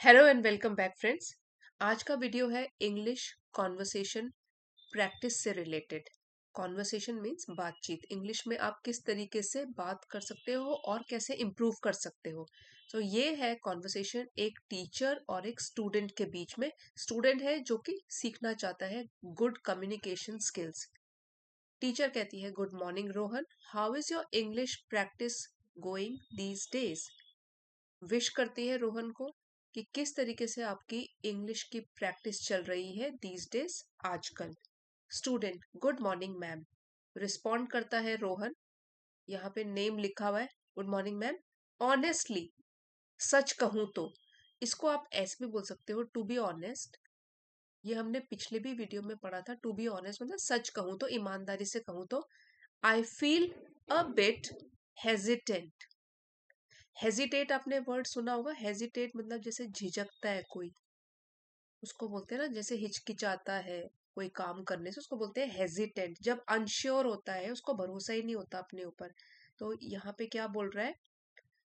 Hello and welcome back friends. आज का video है इंग्लिश कॉन्वर्सेशन प्रैक्टिस से रिलेटेड। कॉन्वर्सेशन मीन्स बातचीत। इंग्लिश में आप किस तरीके से बात कर सकते हो और कैसे इम्प्रूव कर सकते हो। तो ये है कॉन्वर्सेशन एक टीचर और एक स्टूडेंट के बीच में। स्टूडेंट है जो कि सीखना चाहता है गुड कम्युनिकेशन स्किल्स। टीचर कहती है, good morning Rohan, how is your English practice going these days. Wish करती है रोहन को कि किस तरीके से आपकी इंग्लिश की प्रैक्टिस चल रही है दीज डेज आजकल। Student, good morning ma'am. Respond करता है रोहन। यहाँ पे नेम लिखा हुआ है, गुड मॉर्निंग मैम। ऑनेस्टली, सच कहूं तो, इसको आप ऐसे भी बोल सकते हो, टू बी ऑनेस्ट। ये हमने पिछले भी वीडियो में पढ़ा था। टू बी ऑनेस्ट मतलब सच कहूं तो, ईमानदारी से कहूं तो। I feel a bit hesitant. Hesitate आपने वर्ड सुना होगा। हेजिटेट मतलब जैसे झिझकता है कोई, उसको बोलते हैं ना, जैसे हिचकिचाता है कोई काम करने से, उसको बोलते हैं हेजिटेंट। जब अनश्योर होता है, उसको भरोसा ही नहीं होता अपने ऊपर। तो यहाँ पे क्या बोल रहा है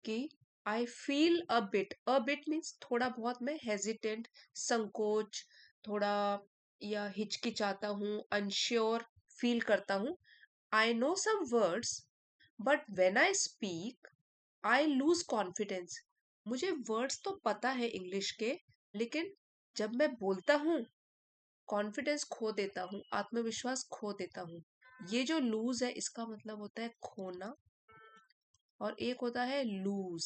कि I feel a bit means थोड़ा बहुत, मैं हेजिटेंट, संकोच, थोड़ा, या हिचकिचाता हूँ, अनश्योर फील करता हूँ। I know some words but when I speak I lose confidence. मुझे वर्ड्स तो पता है इंग्लिश के, लेकिन जब मैं बोलता हूँ कॉन्फिडेंस खो देता हूँ, आत्मविश्वास खो देता हूँ। ये जो लूज है इसका मतलब होता है खोना, और एक होता है लूज,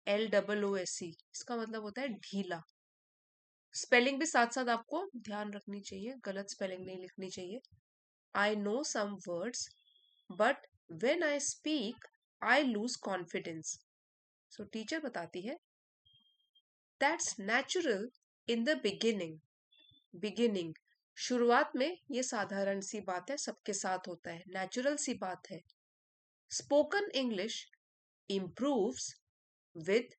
LOOSE, इसका मतलब होता है ढीला। स्पेलिंग भी साथ साथ आपको ध्यान रखनी चाहिए, गलत स्पेलिंग नहीं लिखनी चाहिए। I know some words but when I speak I lose confidence. So teacher बताती है, that's natural in the beginning. शुरुआत में ये साधारण सी बात है, सबके साथ होता है, नेचुरल सी बात है। Spoken English improves with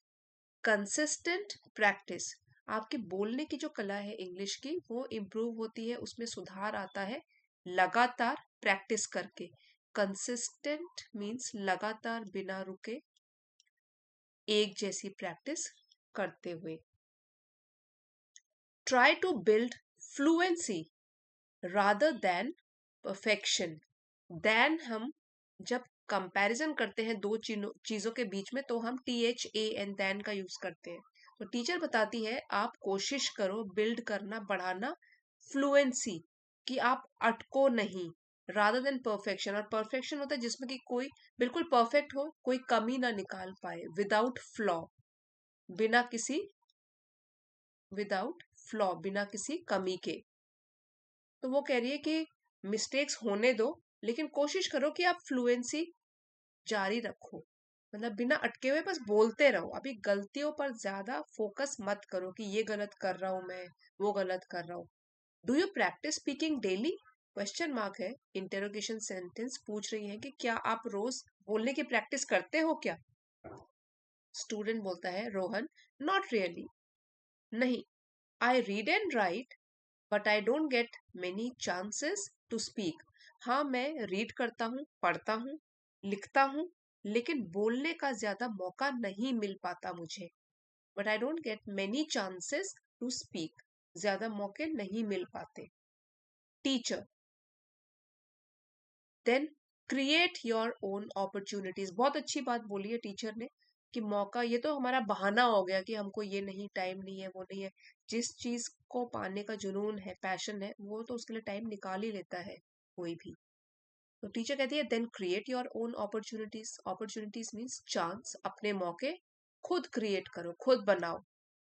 consistent practice. आपकी बोलने की जो कला है इंग्लिश की, वो इम्प्रूव होती है, उसमें सुधार आता है लगातार प्रैक्टिस करके। कंसिस्टेंट मीन्स लगातार, बिना रुके, एक जैसी प्रैक्टिस करते हुए। Try to build fluency rather than perfection. Then हम जब कंपैरिजन करते हैं दो चीजों के बीच में, तो हम THAN देन का यूज करते हैं। तो टीचर बताती है, आप कोशिश करो बिल्ड करना, बढ़ाना फ्लुएंसी, कि आप अटको नहीं, रादर देन परफेक्शन। और परफेक्शन होता है जिसमें कि कोई बिल्कुल परफेक्ट हो, कोई कमी ना निकाल पाए, विदाउट फ्लॉ, बिना किसी, विदाउट फ्लॉ, बिना किसी कमी के। तो वो कह रही है कि मिस्टेक्स होने दो, लेकिन कोशिश करो कि आप फ्लुएंसी जारी रखो, मतलब बिना अटके हुए बस बोलते रहो। अभी गलतियों पर ज्यादा फोकस मत करो कि ये गलत कर रहा हूं मैं, वो गलत कर रहा हूँ। Do you practice speaking daily, question mark है, इंटरोगेशन सेंटेंस पूछ रही है कि क्या आप रोज बोलने की प्रैक्टिस करते हो क्या। स्टूडेंट बोलता है, रोहन, नॉट रियली, नहीं। I read and write but I don't get many chances to speak. हाँ, मैं रीड करता हूँ, पढ़ता हूँ, लिखता हूँ, लेकिन बोलने का ज्यादा मौका नहीं मिल पाता मुझे। But I don't get many chances to speak, ज्यादा मौके नहीं मिल पाते। Teacher, then create your own opportunities. बहुत अच्छी बात बोली है टीचर ने, कि मौका, ये तो हमारा बहाना हो गया कि हमको ये नहीं, टाइम नहीं है, वो नहीं है। जिस चीज को पाने का जुनून है, पैशन है, वो तो उसके लिए टाइम निकाल ही लेता है कोई भी। तो टीचर कहती है, then create your own opportunities. Opportunities means chance, अपने मौके खुद क्रिएट करो, खुद बनाओ।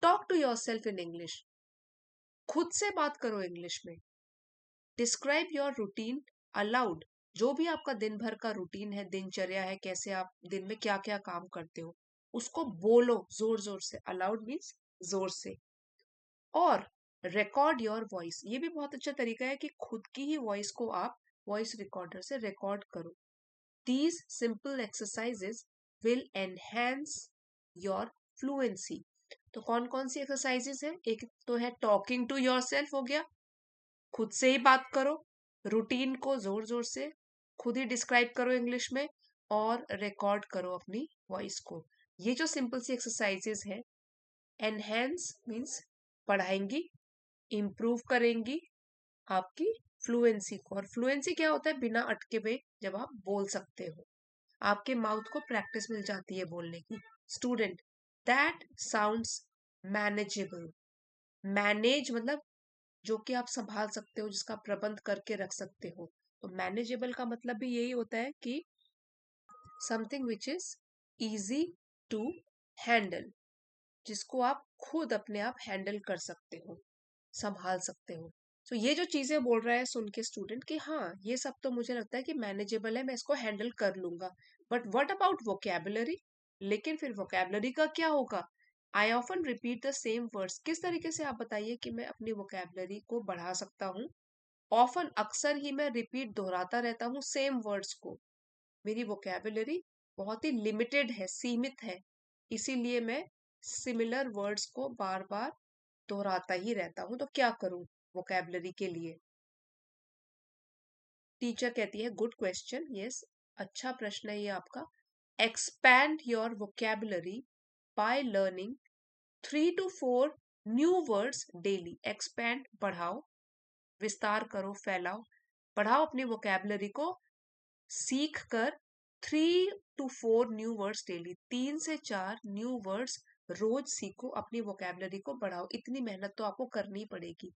Talk to yourself in English, खुद से बात करो इंग्लिश में। डिस्क्राइब योर रूटीन अलाउड, जो भी आपका दिन भर का रूटीन है, दिनचर्या है, कैसे आप दिन में क्या क्या काम करते हो, उसको बोलो जोर जोर से। अलाउड मीन्स जोर से। और रिकॉर्ड योर वॉइस, ये भी बहुत अच्छा तरीका है कि खुद की ही वॉइस को आप वॉइस रिकॉर्डर से रिकॉर्ड करो। These simple exercises will enhance your fluency. तो कौन कौन सी एक्सरसाइजेस है, एक तो है टॉकिंग टू योर सेल्फ, हो गया, खुद से ही बात करो, रूटीन को जोर जोर से खुद ही डिस्क्राइब करो इंग्लिश में, और रिकॉर्ड करो अपनी वॉइस को। ये जो सिंपल सी एक्सरसाइजेस है, एनहेंस मीन्स बढ़ाएंगी, इम्प्रूव करेंगी आपकी फ्लुएंसी को। और फ्लुएंसी क्या होता है? बिना अटके हुए जब आप बोल सकते हो, आपके माउथ को प्रैक्टिस मिल जाती है बोलने की। Student, that sounds manageable. Manage मतलब जो कि आप संभाल सकते हो, जिसका प्रबंध करके रख सकते हो। तो मैनेजेबल का मतलब भी यही होता है कि something which is easy to handle, जिसको आप खुद अपने आप हैंडल कर सकते हो, संभाल सकते हो। तो ये जो चीजें बोल रहा है सुन के स्टूडेंट कि हाँ ये सब तो मुझे लगता है कि मैनेजेबल है, मैं इसको हैंडल कर लूंगा, बट व्हाट अबाउट वोकैबुलरी? लेकिन फिर वोकैबुलरी का क्या होगा? I often repeat the same words. किस तरीके से आप बताइए कि मैं अपनी वोकैबुलरी को बढ़ा सकता हूँ? ऑफन अक्सर ही मैं रिपीट दोहराता रहता हूँ सेम वर्ड्स को। मेरी वोकैबुलरी बहुत ही लिमिटेड है, सीमित है, इसीलिए मैं सिमिलर वर्ड्स को बार बार दोहराता ही रहता हूं। तो क्या करूं वोकैबुलरी के लिए? टीचर कहती है गुड क्वेश्चन, यस, अच्छा प्रश्न है ये आपका। Expand your vocabulary by learning 3 to 4 new words daily. Expand बढ़ाओ, विस्तार करो, फैलाओ, बढ़ाओ अपनी वोकैबुलरी को, सीख कर 3 to 4 न्यू वर्ड्स डेली। 3 से 4 न्यू वर्ड्स रोज सीखो, अपनी वोकैबुलरी को बढ़ाओ। इतनी मेहनत तो आपको करनी पड़ेगी।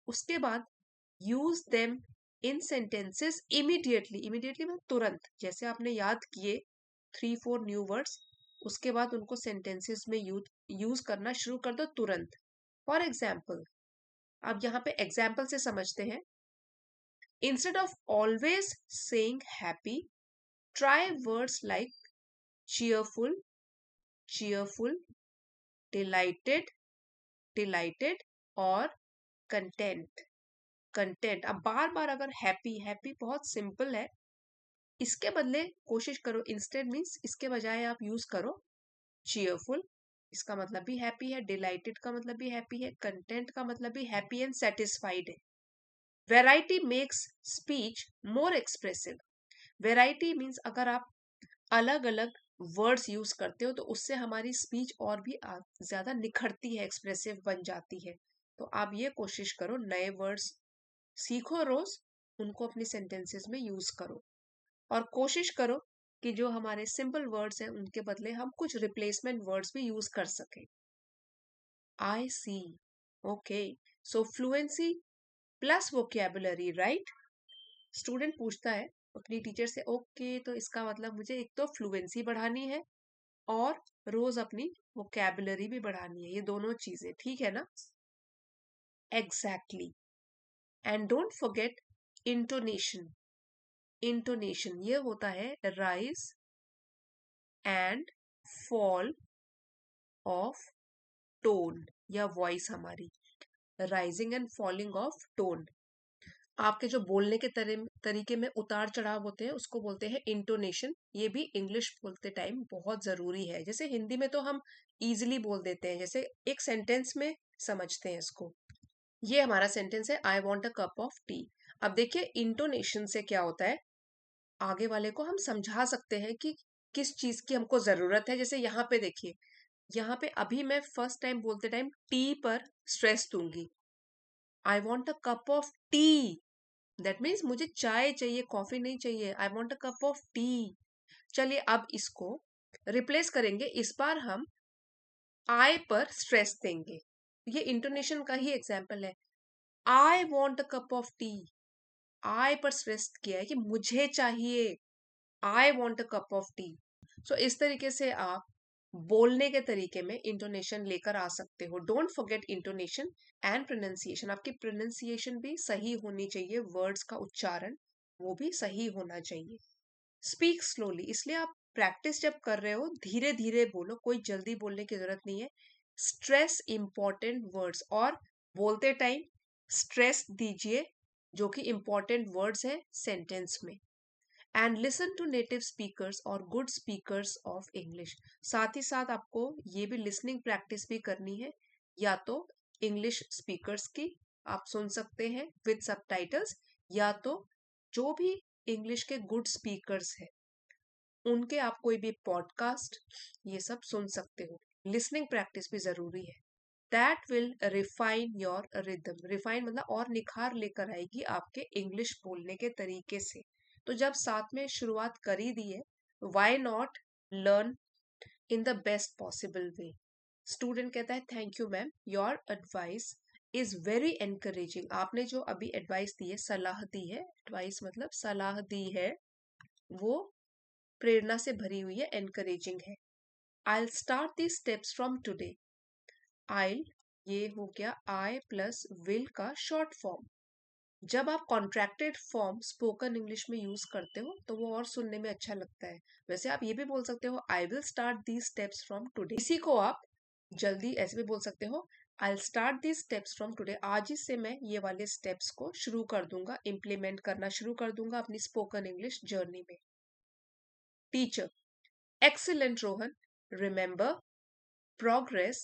उसके बाद use them in sentences immediately. Immediately मतलब तुरंत, जैसे आपने याद किए 3 4 न्यू वर्ड्स, उसके बाद उनको सेंटेंसेस में यूज करना शुरू कर दो तुरंत। फॉर एग्जाम्पल, अब यहाँ पे एग्जाम्पल से समझते हैं। Instead of always saying happy, try words like cheerful, cheerful, delighted, delighted और content, content। अब बार बार अगर हैप्पी, हैप्पी बहुत सिंपल है, इसके बदले कोशिश करो, इंस्टेड मीन्स इसके बजाय आप यूज करो cheerful, इसका मतलब भी हैप्पी है, डिलाइटेड का मतलब भी हैप्पी है, कंटेंट का मतलब भी हैप्पी एंड सेटिस्फाइड है। Variety makes speech more expressive. Variety means अगर आप अलग अलग वर्ड्स यूज करते हो तो उससे हमारी स्पीच और भी ज्यादा निखरती है, एक्सप्रेसिव बन जाती है। तो आप ये कोशिश करो, नए वर्ड्स सीखो रोज, उनको अपनी सेंटेंसेस में यूज करो, और कोशिश करो कि जो हमारे सिंपल वर्ड्स हैं उनके बदले हम कुछ रिप्लेसमेंट वर्ड्स भी यूज कर सकें। I see, okay, so fluency plus vocabulary, right? Student पूछता है अपनी टीचर से, ओके तो इसका मतलब मुझे एक तो फ्लुएंसी बढ़ानी है और रोज अपनी वोकैबुलरी भी बढ़ानी है, ये दोनों चीजें, ठीक है ना? Exactly. And don't forget intonation. Intonation ये होता है rise and fall of tone या वॉइस हमारी, rising and falling of tone. आपके जो बोलने के तरीके में उतार चढ़ाव होते हैं उसको बोलते हैं इंटोनेशन। ये भी इंग्लिश बोलते टाइम बहुत जरूरी है। जैसे हिंदी में तो हम इजीली बोल देते हैं, जैसे एक सेंटेंस में समझते हैं इसको। ये हमारा सेंटेंस है, I want a cup of T. अब देखिए इंटोनेशन से क्या होता है, आगे वाले को हम समझा सकते हैं कि किस चीज की हमको जरूरत है। जैसे यहाँ पे देखिए, यहाँ पे अभी मैं फर्स्ट टाइम बोलते टाइम टी पर स्ट्रेस दूंगी। आई want a cup of T, that means मुझे चाय चाहिए, कॉफी नहीं चाहिए। I want a cup of T. चलिए अब इसको रिप्लेस करेंगे, इस बार हम आई पर स्ट्रेस देंगे। ये इंटोनेशन का ही एग्जाम्पल है। I want a cup of tea, I पर स्ट्रेस किया है कि मुझे चाहिए, I want a cup of tea. So इस तरीके से आप बोलने के तरीके में इंटोनेशन लेकर आ सकते हो। Don't forget intonation and pronunciation. आपकी प्रोनाउंसिएशन भी सही होनी चाहिए, वर्ड्स का उच्चारण वो भी सही होना चाहिए। स्पीक स्लोली, इसलिए आप प्रैक्टिस जब कर रहे हो धीरे धीरे बोलो, कोई जल्दी बोलने की जरूरत नहीं है। स्ट्रेस इंपॉर्टेंट वर्ड्स, और बोलते टाइम स्ट्रेस दीजिए जो कि इंपॉर्टेंट वर्ड्स है सेंटेंस में। And listen to native speakers और गुड स्पीकर्स ऑफ इंग्लिश। साथ ही साथ आपको ये भी लिसनिंग प्रैक्टिस भी करनी है, या तो इंग्लिश स्पीकर्स की आप सुन सकते हैं विद सबटाइटल्स, या तो जो भी इंग्लिश के गुड स्पीकर्स हैं उनके आप कोई भी पॉडकास्ट ये सब सुन सकते हो। लिसनिंग प्रैक्टिस भी जरूरी है। That will refine your rhythm. Refine मतलब और निखार लेकर आएगी आपके इंग्लिश बोलने के तरीके से। तो जब साथ में शुरुआत कर ही दी है, why not learn in the best possible way. Student कहता है thank you ma'am, your advice is very encouraging. आपने जो अभी एडवाइस दी है, सलाह दी है, एडवाइस मतलब सलाह दी है, वो प्रेरणा से भरी हुई है, एनकरेजिंग है। I start the steps from today. I, ये हो गया आई प्लस विल का शॉर्ट फॉर्म। जब आप कॉन्ट्रैक्टेड फॉर्म स्पोकन इंग्लिश में यूज करते हो तो वो और सुनने में अच्छा लगता है। वैसे आप ये भी बोल सकते हो I will start the steps from today. इसी को आप जल्दी ऐसे भी बोल सकते हो, I will start the steps from today. आज ही से मैं ये वाले स्टेप्स को शुरू कर दूंगा, इम्प्लीमेंट करना शुरू कर दूंगा अपनी स्पोकन इंग्लिश जर्नी में। Teacher, excellent Rohan. Remember, progress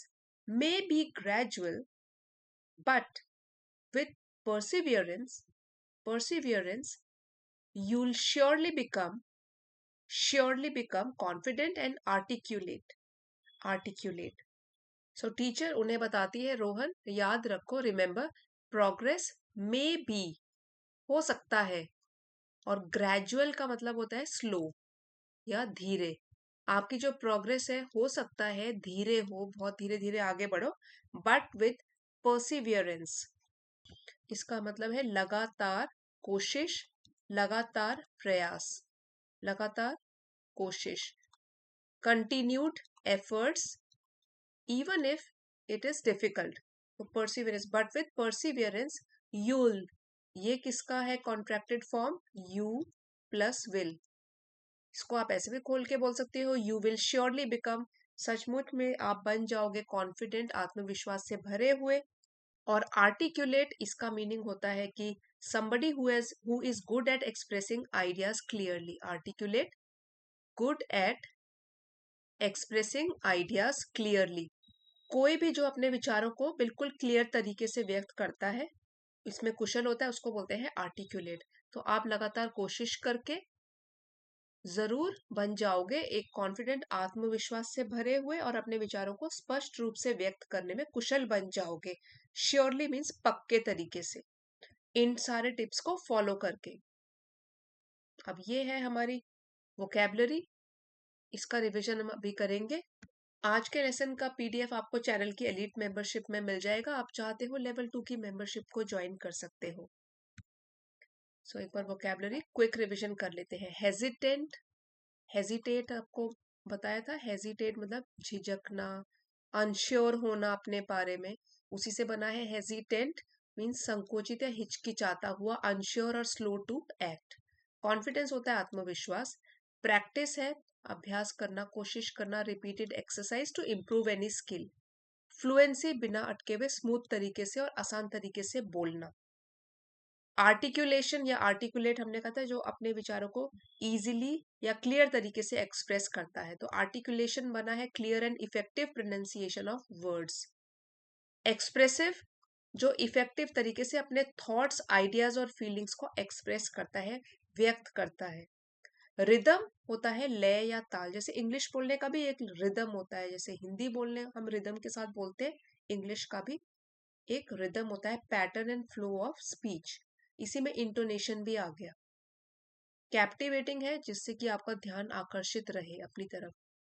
may be gradual, but with perseverance, you'll surely become confident and articulate. So teacher उन्हें बताती है, रोहन याद रखो, remember, progress may be, हो सकता है, और gradual का मतलब होता है स्लो या धीरे। आपकी जो प्रोग्रेस है हो सकता है धीरे हो, बहुत धीरे धीरे आगे बढ़ो, बट विथ परसिवियरेंस, इसका मतलब है लगातार कोशिश, लगातार प्रयास, लगातार कोशिश, continued efforts, even if it is difficult. तो perseverance, but with perseverance you'll, ये किसका है contracted form, you plus will. इसको आप ऐसे भी खोल के बोल सकते हो, यू विल श्योरली बिकम, सचमुच में आप बन जाओगे कॉन्फिडेंट, आत्मविश्वास से भरे हुए। और आर्टिकुलेट, इसका मीनिंग होता है कि somebody who is good at expressing ideas clearly. Articulate, good at expressing ideas clearly. कोई भी जो अपने विचारों को बिल्कुल क्लियर तरीके से व्यक्त करता है, इसमें कुशल होता है, उसको बोलते हैं आर्टिकुलेट। तो आप लगातार कोशिश करके जरूर बन जाओगे एक कॉन्फिडेंट, आत्मविश्वास से भरे हुए, और अपने विचारों को स्पष्ट रूप से व्यक्त करने में कुशल बन जाओगे। श्योरली मीन्स पक्के तरीके से, इन सारे टिप्स को फॉलो करके। अब ये है हमारी वोकैबुलरी, इसका रिवीजन हम अभी करेंगे। आज के लेसन का पीडीएफ आपको चैनल की एलीट मेंबरशिप में मिल जाएगा। आप चाहते हो लेवल 2 की मेंबरशिप को ज्वाइन कर सकते हो। सो एक बार वोकैबुलरी क्विक रिवीजन कर लेते हैं। हेजिटेंट, हेजिटेट आपको बताया था, हेजिटेट मतलब झिझकना, अनश्योर होना अपने बारे में, उसी से बना है हेजिटेंट, मीन्स संकोचित या हिचकिचाता हुआ, अनश्योर और स्लो टू एक्ट। कॉन्फिडेंस होता है आत्मविश्वास, प्रैक्टिस है अभ्यास करना, कोशिश करना, repeated exercise to improve any skill. Fluency, बिना अटके हुए स्मूथ तरीके से और आसान तरीके से बोलना। आर्टिकुलेशन या आर्टिकुलेट हमने कहा था, जो अपने विचारों को इजीली या क्लियर तरीके से एक्सप्रेस करता है। तो आर्टिकुलेशन बना है clear and effective pronunciation of words. Expressive, जो इफेक्टिव तरीके से अपने थॉट्स, आइडियाज और फीलिंग्स को एक्सप्रेस करता है, व्यक्त करता है। रिदम होता है लय या ताल, जैसे इंग्लिश बोलने का भी एक रिदम होता है, जैसे हिंदी बोलने हम रिदम के साथ बोलते हैं, इंग्लिश का भी एक रिदम होता है, pattern and flow of speech. इसी में इंटोनेशन भी आ गया। कैप्टिवेटिंग है, जिससे कि आपका ध्यान आकर्षित रहे अपनी तरफ,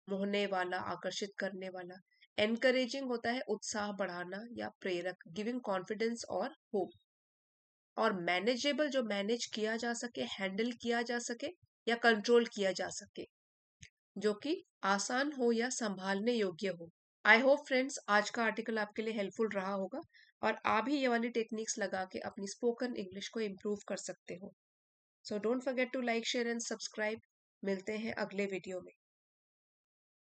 मोहने वाला, आकर्षित करने वाला। एनकरेजिंग होता है उत्साह बढ़ाना या प्रेरक, गिविंग कॉन्फिडेंस और होप। और मैनेजेबल, जो मैनेज किया जा सके, हैंडल किया जा सके या कंट्रोल किया जा सके, जो कि आसान हो या संभालने योग्य हो। आई होप फ्रेंड्स आज का आर्टिकल आपके लिए हेल्पफुल रहा होगा, और आप भी ये वाली टेक्निक्स लगा के अपनी स्पोकन इंग्लिश को इम्प्रूव कर सकते हो। So don't forget to like, share and subscribe. मिलते हैं अगले वीडियो में।